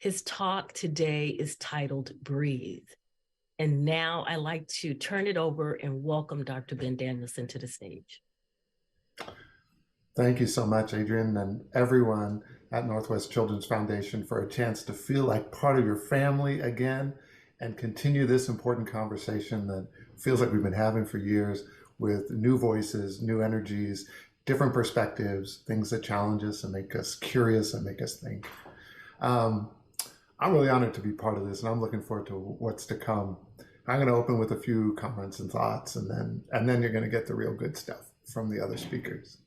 His talk today is titled Breathe. And now I'd like to turn it over and welcome Dr. Ben Danielson to the stage. Thank you so much, Adrienne, and everyone at Northwest Children's Foundation for a chance to feel like part of your family again and continue this important conversation that feels like we've been having for years with new voices, new energies, different perspectives, things that challenge us and make us curious and make us think. I'm really honored to be part of this, and I'm looking forward to what's to come. I'm going to open with a few comments and thoughts, and then you're going to get the real good stuff from the other speakers.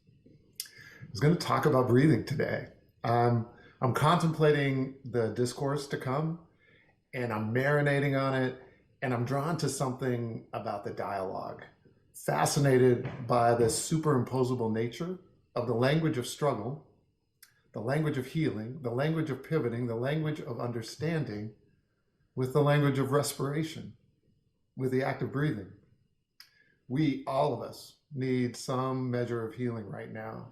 I was going to talk about breathing today. I'm contemplating the discourse to come, and I'm marinating on it, and I'm drawn to something about the dialogue, fascinated by the superimposable nature of the language of struggle, the language of healing, the language of pivoting, the language of understanding with the language of respiration, with the act of breathing. We, all of us, need some measure of healing right now.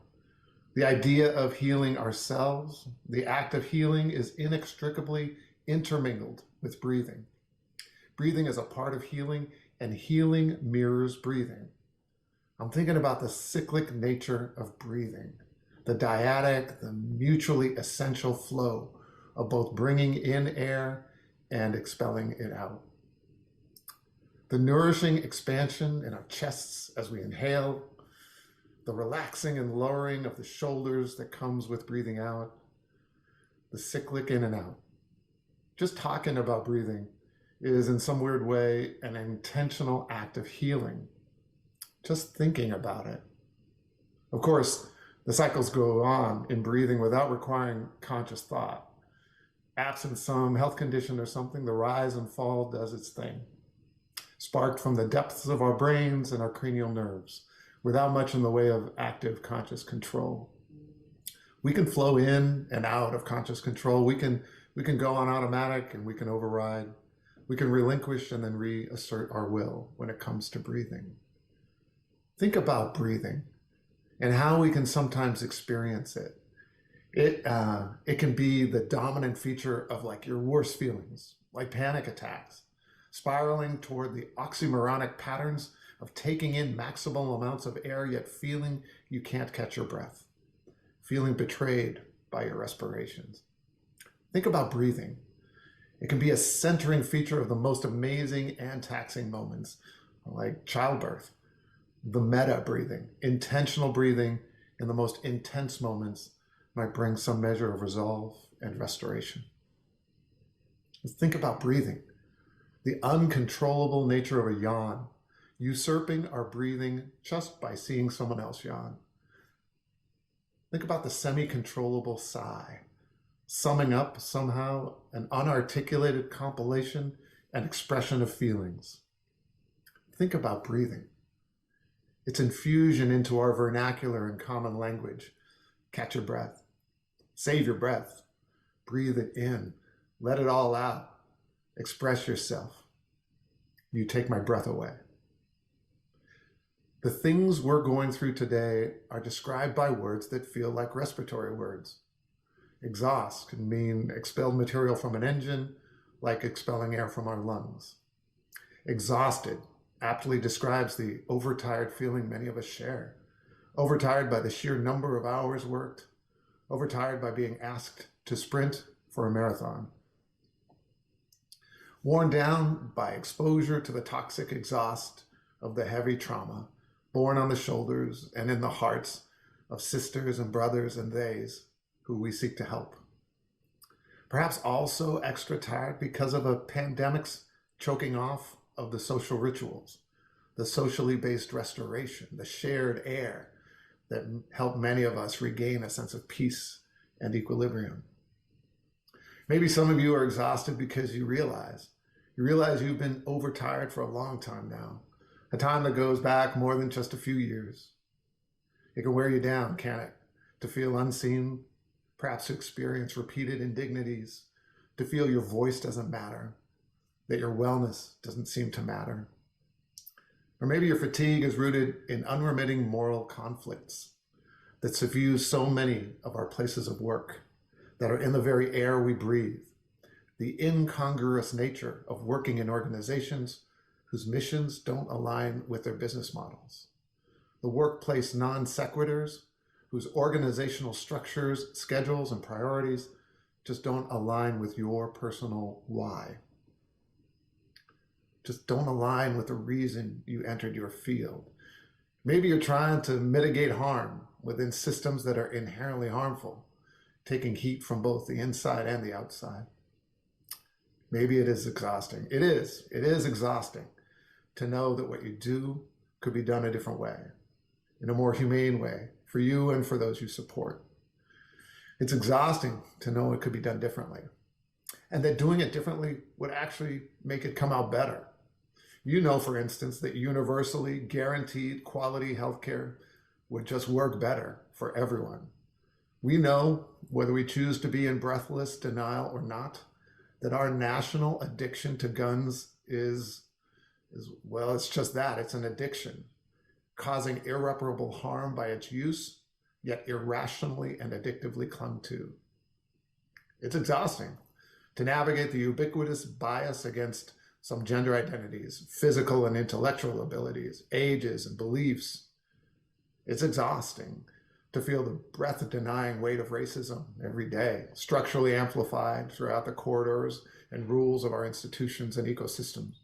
The idea of healing ourselves, the act of healing, is inextricably intermingled with breathing. Breathing is a part of healing, and healing mirrors breathing. I'm thinking about the cyclic nature of breathing, the dyadic, the mutually essential flow of both bringing in air and expelling it out. The nourishing expansion in our chests as we inhale, the relaxing and lowering of the shoulders that comes with breathing out, the cyclic in and out. Just talking about breathing is in some weird way an intentional act of healing. Just thinking about it. Of course, the cycles go on in breathing without requiring conscious thought. Absent some health condition or something, the rise and fall does its thing, sparked from the depths of our brains and our cranial nerves, without much in the way of active conscious control. We can flow in and out of conscious control. We can go on automatic and we can override. We can relinquish and then reassert our will when it comes to breathing. Think about breathing and how we can sometimes experience it. It can be the dominant feature of like your worst feelings, like panic attacks, spiraling toward the oxymoronic patterns of taking in maximal amounts of air, yet feeling you can't catch your breath, feeling betrayed by your respirations. Think about breathing. It can be a centering feature of the most amazing and taxing moments, like childbirth, the meta breathing, intentional breathing in the most intense moments might bring some measure of resolve and restoration. Think about breathing, the uncontrollable nature of a yawn, usurping our breathing just by seeing someone else yawn. Think about the semi-controllable sigh, summing up somehow an unarticulated compilation and expression of feelings. Think about breathing, its infusion into our vernacular and common language. Catch your breath, save your breath, breathe it in, let it all out, express yourself. You take my breath away. The things we're going through today are described by words that feel like respiratory words. Exhaust can mean expelled material from an engine, like expelling air from our lungs. Exhausted aptly describes the overtired feeling many of us share. Overtired by the sheer number of hours worked, overtired by being asked to sprint for a marathon. Worn down by exposure to the toxic exhaust of the heavy trauma borne on the shoulders and in the hearts of sisters and brothers and theys who we seek to help. Perhaps also extra tired because of a pandemic's choking off of the social rituals, the socially based restoration, the shared air that help many of us regain a sense of peace and equilibrium. Maybe some of you are exhausted because you realize you've been overtired for a long time now, a time that goes back more than just a few years. It can wear you down, can't it? To feel unseen, perhaps to experience repeated indignities, to feel your voice doesn't matter, that your wellness doesn't seem to matter. Or maybe your fatigue is rooted in unremitting moral conflicts that suffuse so many of our places of work, that are in the very air we breathe, the incongruous nature of working in organizations whose missions don't align with their business models, the workplace non sequiturs whose organizational structures, schedules, and priorities just don't align with your personal why. Just don't align with the reason you entered your field. Maybe you're trying to mitigate harm within systems that are inherently harmful, taking heat from both the inside and the outside. Maybe it is exhausting. It is exhausting to know that what you do could be done a different way, in a more humane way, for you and for those you support. It's exhausting to know it could be done differently, and that doing it differently would actually make it come out better. You know, for instance, that universally guaranteed quality healthcare would just work better for everyone. We know, whether we choose to be in breathless denial or not, that our national addiction to guns is well, it's just that. It's an addiction, causing irreparable harm by its use, yet irrationally and addictively clung to. It's exhausting to navigate the ubiquitous bias against some gender identities, physical and intellectual abilities, ages and beliefs. It's exhausting to feel the breath-denying weight of racism every day, structurally amplified throughout the corridors and rules of our institutions and ecosystems.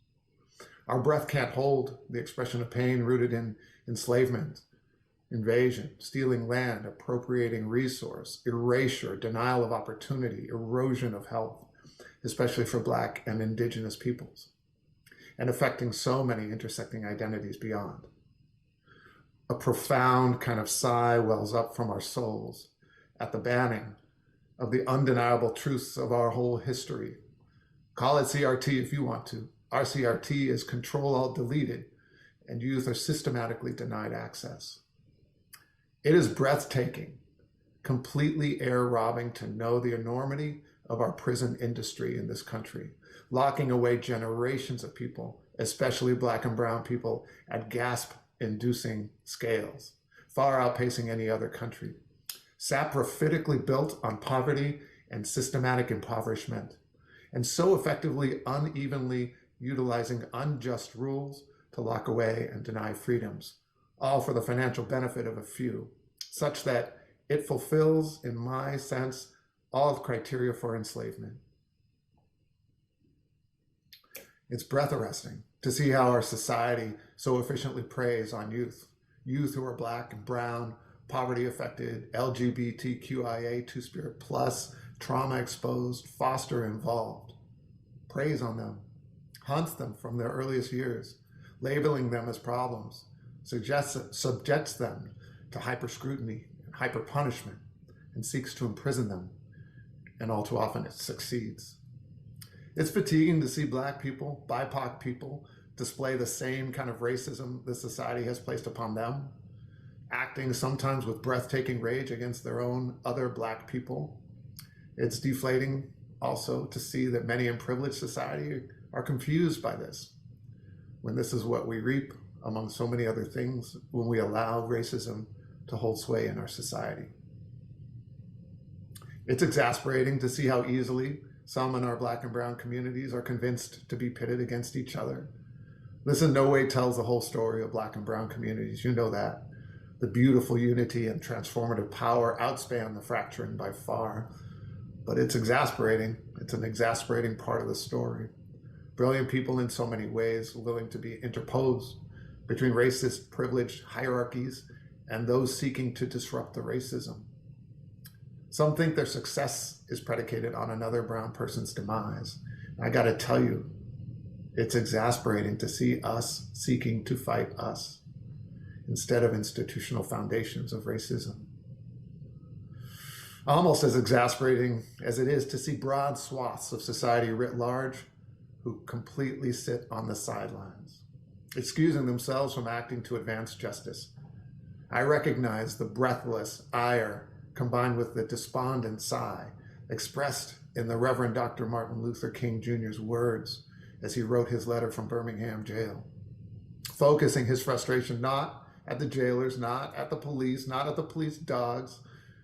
Our breath can't hold the expression of pain rooted in enslavement, invasion, stealing land, appropriating resource, erasure, denial of opportunity, erosion of health, especially for Black and Indigenous peoples, and affecting so many intersecting identities beyond. A profound kind of sigh wells up from our souls at the banning of the undeniable truths of our whole history. Call it CRT if you want to. Our CRT is Control-Alt-Deleted, and youth are systematically denied access. It is breathtaking, completely air-robbing to know the enormity of our prison industry in this country, locking away generations of people, especially Black and brown people, at gasp-inducing scales, far outpacing any other country. Saprophytically built on poverty and systematic impoverishment, and so effectively unevenly utilizing unjust rules to lock away and deny freedoms, all for the financial benefit of a few, such that it fulfills, in my sense, all the criteria for enslavement. It's breath arresting to see how our society so efficiently preys on youth who are Black and brown, poverty affected, LGBTQIA, Two-Spirit plus, trauma exposed, foster involved, preys on them, hunts them from their earliest years, labeling them as problems, subjects them to hyper scrutiny and hyper punishment, and seeks to imprison them. And all too often it succeeds. It's fatiguing to see Black people, BIPOC people, display the same kind of racism the society has placed upon them, acting sometimes with breathtaking rage against their own other Black people. It's deflating also to see that many in privileged society are confused by this, when this is what we reap, among so many other things, when we allow racism to hold sway in our society. It's exasperating to see how easily some in our Black and brown communities are convinced to be pitted against each other. This in no way tells the whole story of Black and brown communities. You know that. The beautiful unity and transformative power outspan the fracturing by far. But it's exasperating. It's an exasperating part of the story. Brilliant people in so many ways, willing to be interposed between racist, privileged hierarchies and those seeking to disrupt the racism. Some think their success is predicated on another brown person's demise. I gotta tell you, it's exasperating to see us seeking to fight us instead of institutional foundations of racism. Almost as exasperating as it is to see broad swaths of society writ large who completely sit on the sidelines, excusing themselves from acting to advance justice. I recognize the breathless ire combined with the despondent sigh expressed in the Reverend Dr. Martin Luther King Jr.'s words as he wrote his letter from Birmingham jail, focusing his frustration not at the jailers, not at the police, not at the police dogs,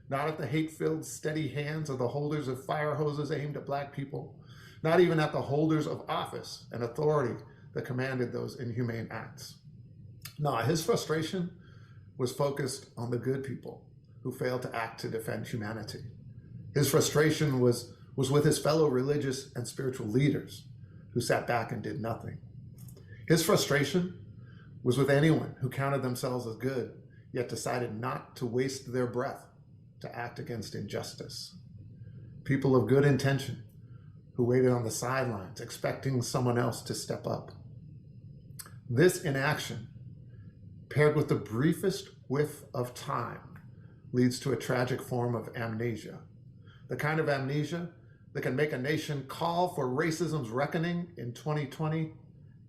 not at the hate-filled steady hands of the holders of fire hoses aimed at Black people, not even at the holders of office and authority that commanded those inhumane acts. No, his frustration was focused on the good people who failed to act to defend humanity. His frustration was with his fellow religious and spiritual leaders who sat back and did nothing. His frustration was with anyone who counted themselves as good, yet decided not to waste their breath to act against injustice. People of good intention who waited on the sidelines, expecting someone else to step up. This inaction, paired with the briefest whiff of time, leads to a tragic form of amnesia. The kind of amnesia that can make a nation call for racism's reckoning in 2020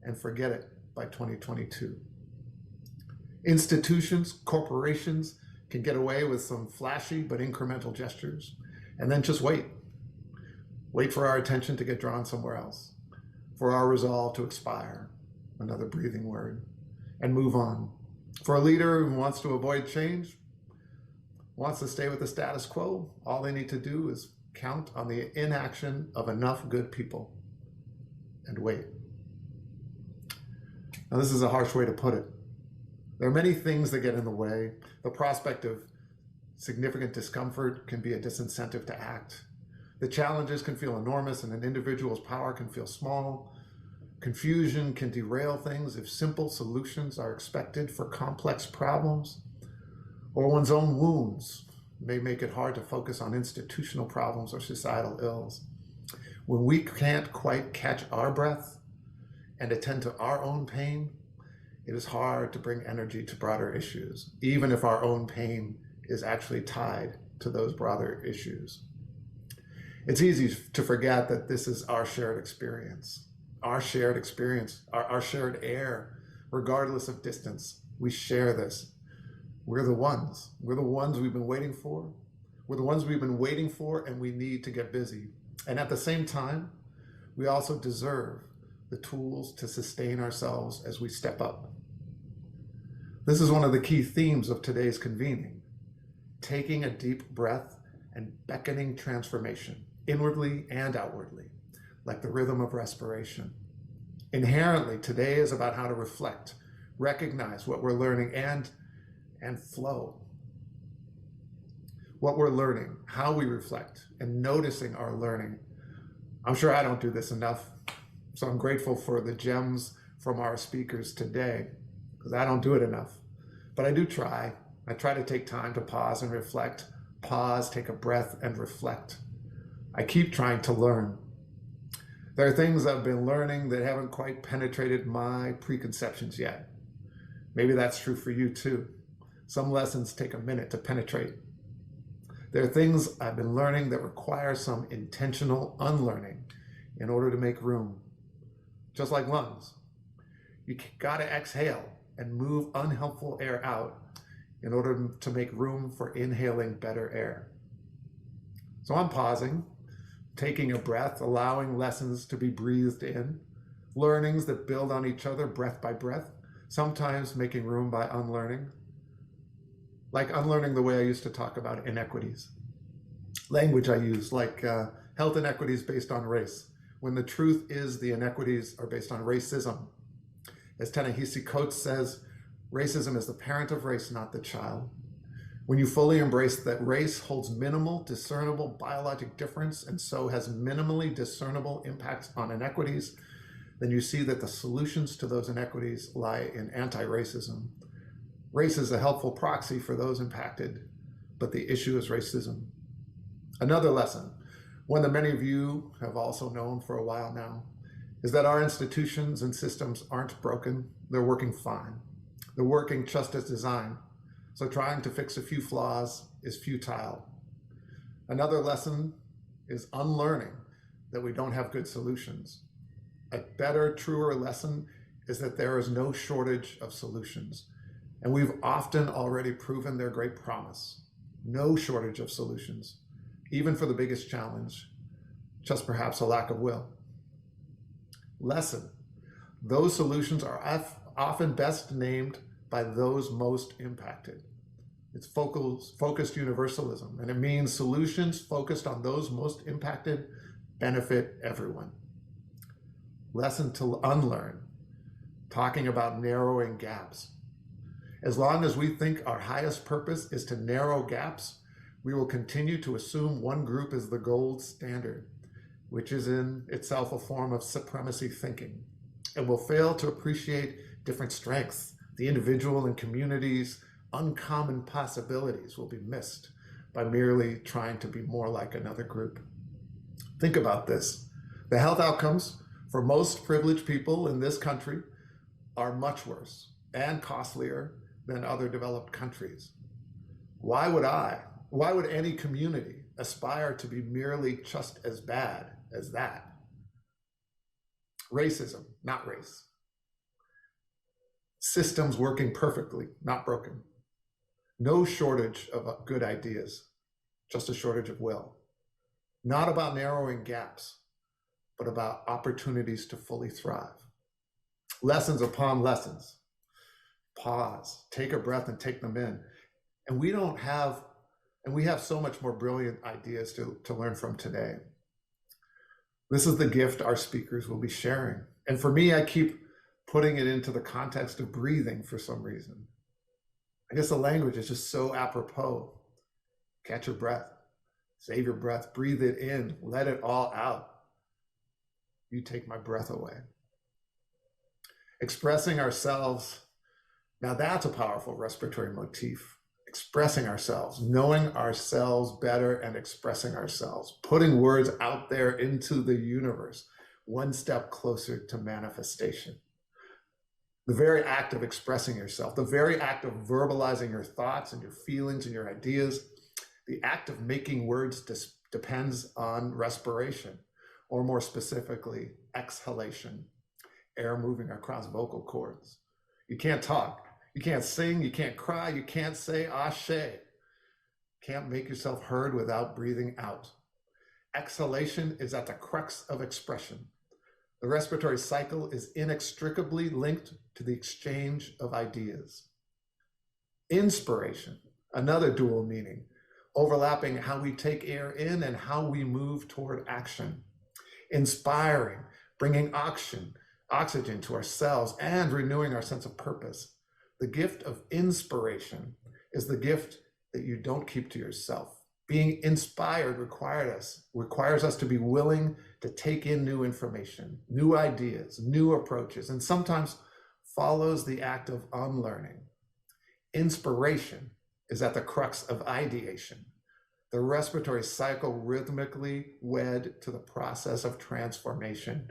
and forget it by 2022. Institutions, corporations can get away with some flashy but incremental gestures, and then just wait. Wait for our attention to get drawn somewhere else, for our resolve to expire, another breathing word, and move on. For a leader who wants to avoid change, wants to stay with the status quo, all they need to do is count on the inaction of enough good people and wait. Now, this is a harsh way to put it. There are many things that get in the way. The prospect of significant discomfort can be a disincentive to act. The challenges can feel enormous and an individual's power can feel small. Confusion can derail things if simple solutions are expected for complex problems, or one's own wounds may make it hard to focus on institutional problems or societal ills. When we can't quite catch our breath and attend to our own pain, it is hard to bring energy to broader issues, even if our own pain is actually tied to those broader issues. It's easy to forget that this is our shared experience, our shared air, regardless of distance. We share this. We're the ones we've been waiting for. We're the ones we've been waiting for, and we need to get busy. And at the same time, we also deserve the tools to sustain ourselves as we step up. This is one of the key themes of today's convening, taking a deep breath and beckoning transformation, inwardly and outwardly, like the rhythm of respiration. Inherently, today is about how to reflect, recognize what we're learning, and flow. What we're learning, how we reflect, and noticing our learning. I'm sure I don't do this enough, so I'm grateful for the gems from our speakers today, because I don't do it enough. But I do try. I try to take time to pause and reflect, pause, take a breath, and reflect. I keep trying to learn. There are things I've been learning that haven't quite penetrated my preconceptions yet. Maybe that's true for you too. Some lessons take a minute to penetrate. There are things I've been learning that require some intentional unlearning in order to make room. Just like lungs. You gotta exhale and move unhelpful air out in order to make room for inhaling better air. So I'm pausing, taking a breath, allowing lessons to be breathed in, learnings that build on each other breath by breath, sometimes making room by unlearning. Like unlearning the way I used to talk about inequities. Language I use, like health inequities based on race, when the truth is the inequities are based on racism. As Ta-Nehisi Coates says, racism is the parent of race, not the child. When you fully embrace that race holds minimal discernible biologic difference and so has minimally discernible impacts on inequities, then you see that the solutions to those inequities lie in anti-racism. Race is a helpful proxy for those impacted, but the issue is racism. Another lesson, one that many of you have also known for a while now, is that our institutions and systems aren't broken, they're working fine. They're working just as designed, so trying to fix a few flaws is futile. Another lesson is unlearning that we don't have good solutions. A better, truer lesson is that there is no shortage of solutions. And we've often already proven their great promise. No shortage of solutions, even for the biggest challenge, just perhaps a lack of will. Lesson, those solutions are often best named by those most impacted. It's focused universalism, and it means solutions focused on those most impacted benefit everyone. lesson to unlearn, talking about narrowing gaps. As long as we think our highest purpose is to narrow gaps, we will continue to assume one group is the gold standard, which is in itself a form of supremacy thinking, and will fail to appreciate different strengths. The individual and community's uncommon possibilities will be missed by merely trying to be more like another group. Think about this. The health outcomes for most privileged people in this country are much worse and costlier than other developed countries. Why would any community aspire to be merely just as bad as that? Racism, not race. Systems working perfectly, not broken. No shortage of good ideas, just a shortage of will. Not about narrowing gaps, but about opportunities to fully thrive. Lessons upon lessons. Pause, take a breath and take them in. And we have so much more brilliant ideas to learn from today. This is the gift our speakers will be sharing. And for me, I keep putting it into the context of breathing for some reason. I guess the language is just so apropos. Catch your breath, save your breath, breathe it in, let it all out. You take my breath away. Expressing ourselves, now that's a powerful respiratory motif. Expressing ourselves, knowing ourselves better and expressing ourselves, putting words out there into the universe, one step closer to manifestation. The very act of expressing yourself, the very act of verbalizing your thoughts and your feelings and your ideas, the act of making words depends on respiration, or more specifically, exhalation, air moving across vocal cords. You can't talk, you can't sing, you can't cry, you can't say ashe. Can't make yourself heard without breathing out. Exhalation is at the crux of expression. The respiratory cycle is inextricably linked to the exchange of ideas. Inspiration, another dual meaning, overlapping how we take air in and how we move toward action. Inspiring, bringing oxygen to our cells and renewing our sense of purpose. The gift of inspiration is the gift that you don't keep to yourself. Being inspired requires us to be willing to take in new information, new ideas, new approaches, and sometimes follows the act of unlearning. Inspiration is at the crux of ideation, the respiratory cycle rhythmically wed to the process of transformation.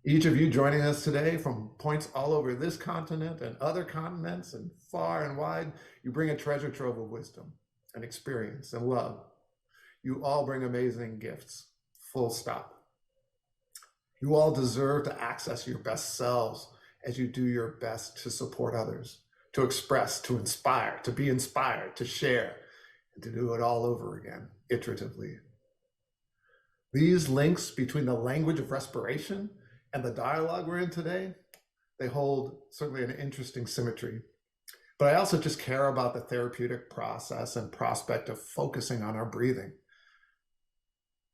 Each of you joining us today from points all over this continent and other continents and far and wide, you bring a treasure trove of wisdom and experience and love. You all bring amazing gifts, full stop. You all deserve to access your best selves as you do your best to support others, to express, to inspire, to be inspired, to share, and to do it all over again, iteratively. These links between the language of respiration and the dialogue we're in today, they hold certainly an interesting symmetry. But I also just care about the therapeutic process and prospect of focusing on our breathing.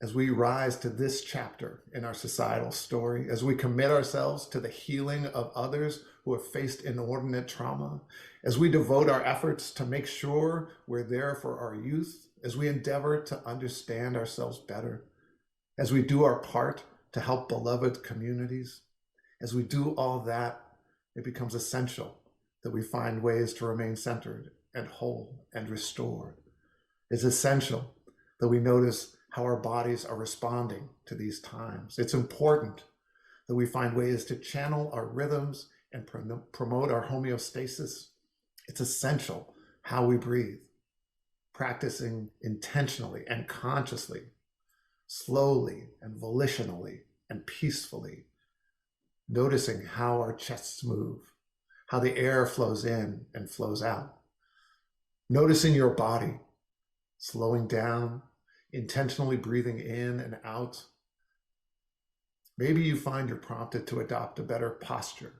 As we rise to this chapter in our societal story, as we commit ourselves to the healing of others who have faced inordinate trauma, as we devote our efforts to make sure we're there for our youth, as we endeavor to understand ourselves better, as we do our part to help beloved communities, as we do all that, it becomes essential that we find ways to remain centered and whole and restored. It's essential that we notice how our bodies are responding to these times. It's important that we find ways to channel our rhythms and promote our homeostasis. It's essential how we breathe, practicing intentionally and consciously, slowly and volitionally and peacefully, noticing how our chests move, how the air flows in and flows out, noticing your body, slowing down, intentionally breathing in and out. Maybe you find you're prompted to adopt a better posture.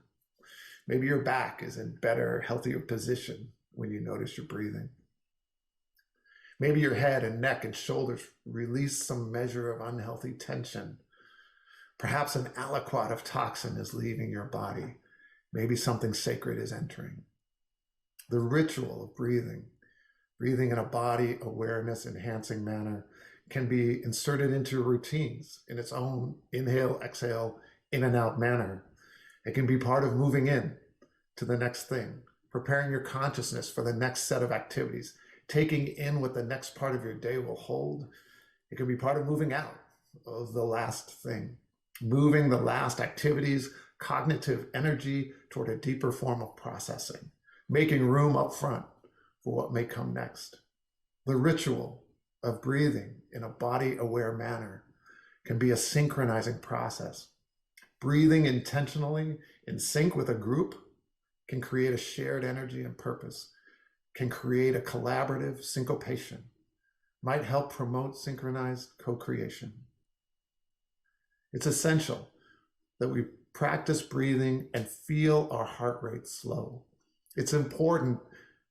Maybe your back is in better, healthier position when you notice your breathing. Maybe your head and neck and shoulders release some measure of unhealthy tension. Perhaps an aliquot of toxin is leaving your body. Maybe something sacred is entering. The ritual of breathing in a body awareness enhancing manner, can be inserted into routines in its own inhale, exhale, in and out manner. It can be part of moving in to the next thing, preparing your consciousness for the next set of activities, taking in what the next part of your day will hold. It can be part of moving out of the last thing, moving the last activities, cognitive energy toward a deeper form of processing, making room up front for what may come next. The ritual of breathing in a body-aware manner can be a synchronizing process. Breathing intentionally in sync with a group can create a shared energy and purpose, can create a collaborative syncopation, might help promote synchronized co-creation. It's essential that we practice breathing and feel our heart rate slow. It's important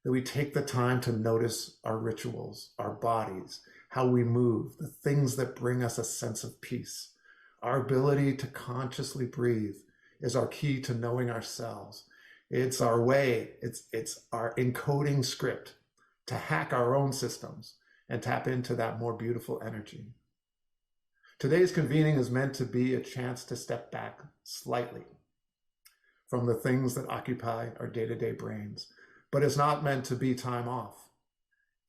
that we take the time to notice our rituals, our bodies, how we move, the things that bring us a sense of peace. Our ability to consciously breathe is our key to knowing ourselves. It's our way, it's our encoding script to hack our own systems and tap into that more beautiful energy. Today's convening is meant to be a chance to step back slightly from the things that occupy our day-to-day brains, but it's not meant to be time off.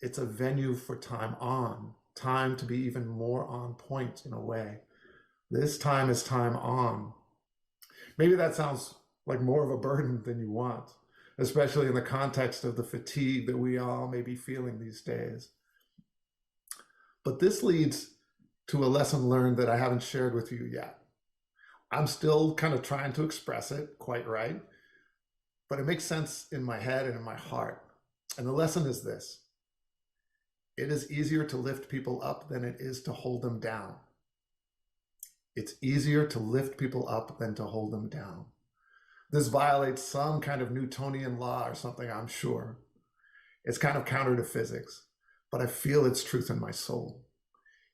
It's a venue for time on, time to be even more on point in a way. This time is time on. Maybe that sounds like more of a burden than you want, especially in the context of the fatigue that we all may be feeling these days. But this leads to a lesson learned that I haven't shared with you yet. I'm still kind of trying to express it quite right, but it makes sense in my head and in my heart. And the lesson is this: it is easier to lift people up than it is to hold them down. It's easier to lift people up than to hold them down. This violates some kind of Newtonian law or something, I'm sure. It's kind of counter to physics, but I feel its truth in my soul.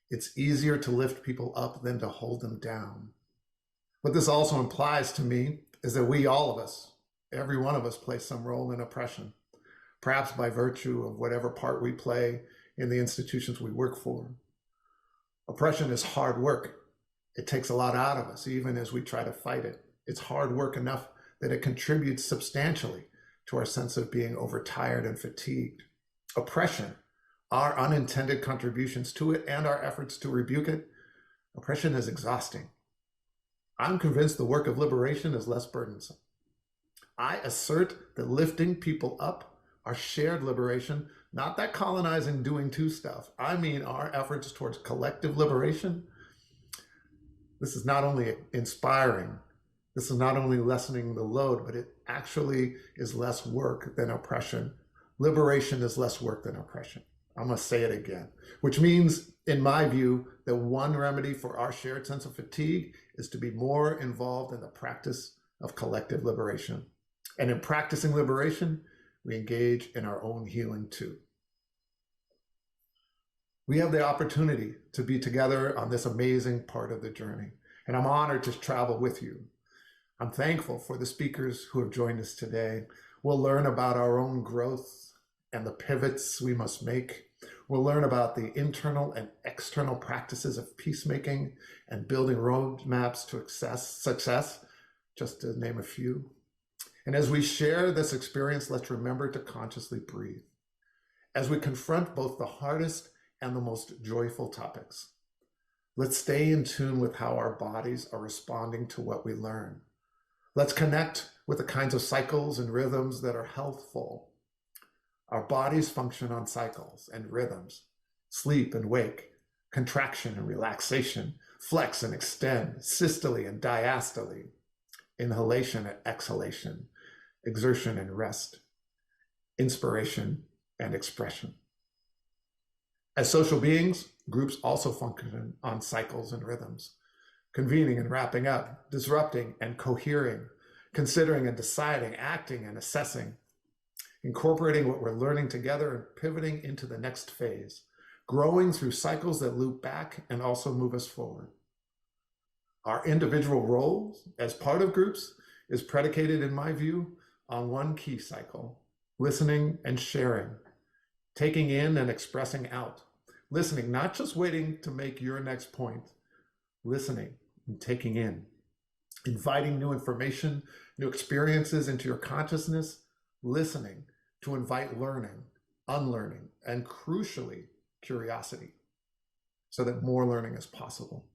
It's easier to lift people up than to hold them down. What this also implies to me is that we, all of us, every one of us, play some role in oppression, perhaps by virtue of whatever part we play in the institutions we work for. Oppression is hard work. It takes a lot out of us, even as we try to fight it. It's hard work enough that it contributes substantially to our sense of being overtired and fatigued. Oppression, our unintended contributions to it and our efforts to rebuke it, oppression is exhausting. I'm convinced the work of liberation is less burdensome. I assert that lifting people up, our shared liberation, not that colonizing doing to stuff. I mean our efforts towards collective liberation. This is not only inspiring, this is not only lessening the load, but it actually is less work than oppression. Liberation is less work than oppression. I'm going to say it again, which means, in my view, that one remedy for our shared sense of fatigue is to be more involved in the practice of collective liberation. And in practicing liberation, we engage in our own healing too. We have the opportunity to be together on this amazing part of the journey, and I'm honored to travel with you. I'm thankful for the speakers who have joined us today. We'll learn about our own growth and the pivots we must make. We'll learn about the internal and external practices of peacemaking and building roadmaps to success, just to name a few. And as we share this experience, let's remember to consciously breathe as we confront both the hardest and the most joyful topics. Let's stay in tune with how our bodies are responding to what we learn. Let's connect with the kinds of cycles and rhythms that are healthful. Our bodies function on cycles and rhythms: sleep and wake, contraction and relaxation, flex and extend, systole and diastole, inhalation and exhalation, exertion and rest, inspiration and expression. As social beings, groups also function on cycles and rhythms, convening and wrapping up, disrupting and cohering, considering and deciding, acting and assessing, incorporating what we're learning together and pivoting into the next phase, growing through cycles that loop back and also move us forward. Our individual roles as part of groups is predicated, in my view, on one key cycle: listening and sharing, taking in and expressing out. Listening, not just waiting to make your next point, listening and taking in, inviting new information, new experiences into your consciousness, listening to invite learning, unlearning, and crucially, curiosity, so that more learning is possible.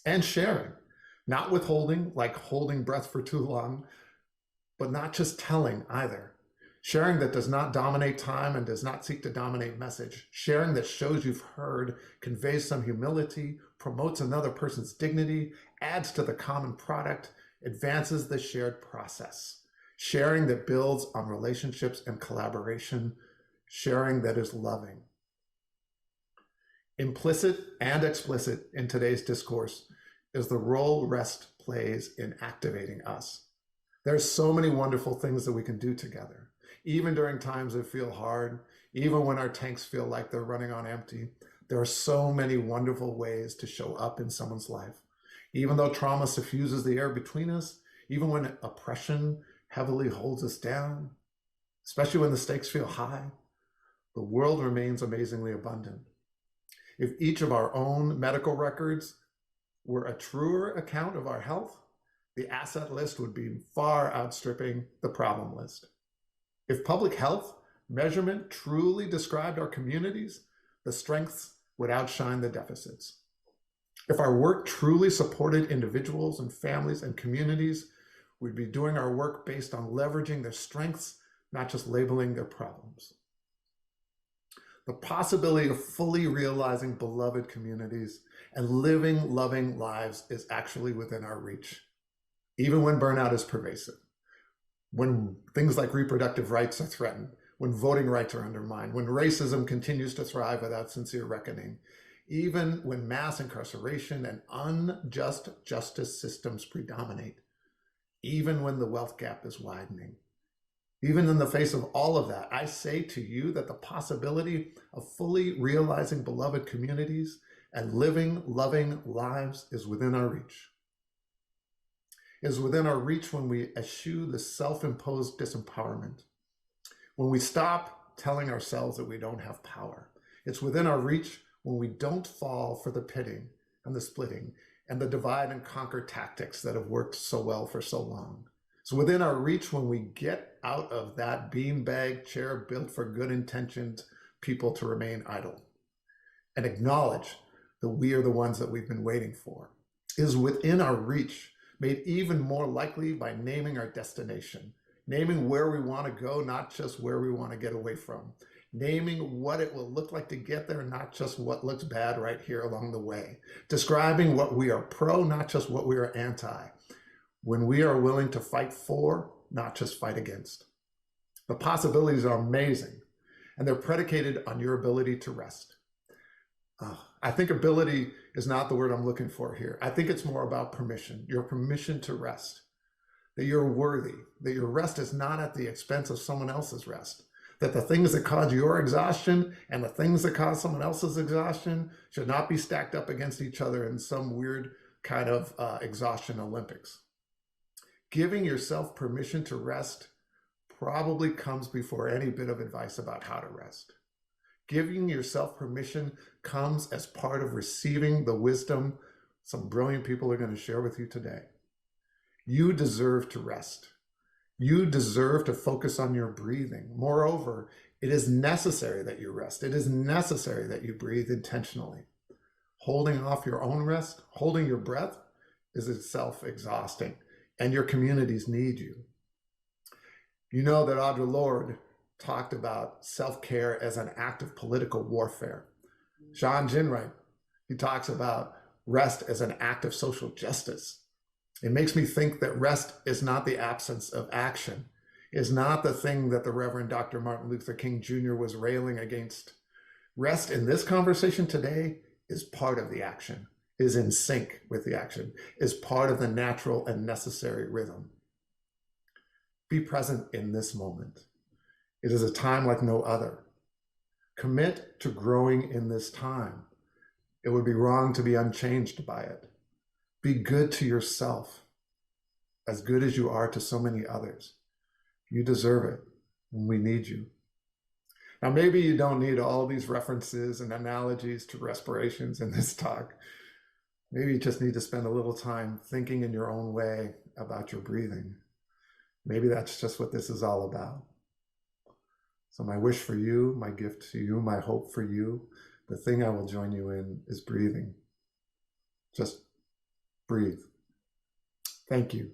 And sharing, not withholding, like holding breath for too long, but not just telling either. Sharing that does not dominate time and does not seek to dominate message. Sharing that shows you've heard, conveys some humility, promotes another person's dignity, adds to the common product, advances the shared process. Sharing that builds on relationships and collaboration. Sharing that is loving. Implicit and explicit in today's discourse is the role rest plays in activating us. There's so many wonderful things that we can do together, even during times that feel hard, even when our tanks feel like they're running on empty. There are so many wonderful ways to show up in someone's life. Even though trauma suffuses the air between us, even when oppression heavily holds us down, especially when the stakes feel high, the world remains amazingly abundant. If each of our own medical records were a truer account of our health, the asset list would be far outstripping the problem list. If public health measurement truly described our communities, the strengths would outshine the deficits. If our work truly supported individuals and families and communities, we'd be doing our work based on leveraging their strengths, not just labeling their problems. The possibility of fully realizing beloved communities and living loving lives is actually within our reach, even when burnout is pervasive, when things like reproductive rights are threatened, when voting rights are undermined, when racism continues to thrive without sincere reckoning, even when mass incarceration and unjust justice systems predominate, even when the wealth gap is widening. Even in the face of all of that, I say to you that the possibility of fully realizing beloved communities and living loving lives is within our reach. It is within our reach when we eschew the self-imposed disempowerment, when we stop telling ourselves that we don't have power. It's within our reach when we don't fall for the pitting and the splitting and the divide and conquer tactics that have worked so well for so long. It's within our reach when we get out of that beanbag chair built for good intentioned people to remain idle and acknowledge that we are the ones that we've been waiting for. It is within our reach, made even more likely by naming our destination, naming where we want to go, not just where we want to get away from, naming what it will look like to get there, not just what looks bad right here along the way, describing what we are pro, not just what we are anti, when we are willing to fight for, not just fight against. The possibilities are amazing, and they're predicated on your ability to rest. I think ability is not the word I'm looking for here. I think it's more about permission, your permission to rest, that you're worthy, that your rest is not at the expense of someone else's rest, that the things that cause your exhaustion and the things that cause someone else's exhaustion should not be stacked up against each other in some weird kind of exhaustion Olympics. Giving yourself permission to rest probably comes before any bit of advice about how to rest. Giving yourself permission comes as part of receiving the wisdom some brilliant people are going to share with you today. You deserve to rest. You deserve to focus on your breathing. Moreover, it is necessary that you rest. It is necessary that you breathe intentionally. Holding off your own rest, holding your breath, is itself exhausting, and your communities need you. You know that Audre Lorde talked about self-care as an act of political warfare. Sean Ginwright, he talks about rest as an act of social justice. It makes me think that rest is not the absence of action, is not the thing that the Reverend Dr. Martin Luther King Jr. was railing against. Rest in this conversation today is part of the action, is in sync with the action, is part of the natural and necessary rhythm. Be present in this moment. It is a time like no other. Commit to growing in this time. It would be wrong to be unchanged by it. Be good to yourself, as good as you are to so many others. You deserve it, and we need you. Now, maybe you don't need all these references and analogies to respirations in this talk. Maybe you just need to spend a little time thinking in your own way about your breathing. Maybe that's just what this is all about. So my wish for you, my gift to you, my hope for you, the thing I will join you in is breathing. Just breathe. Thank you.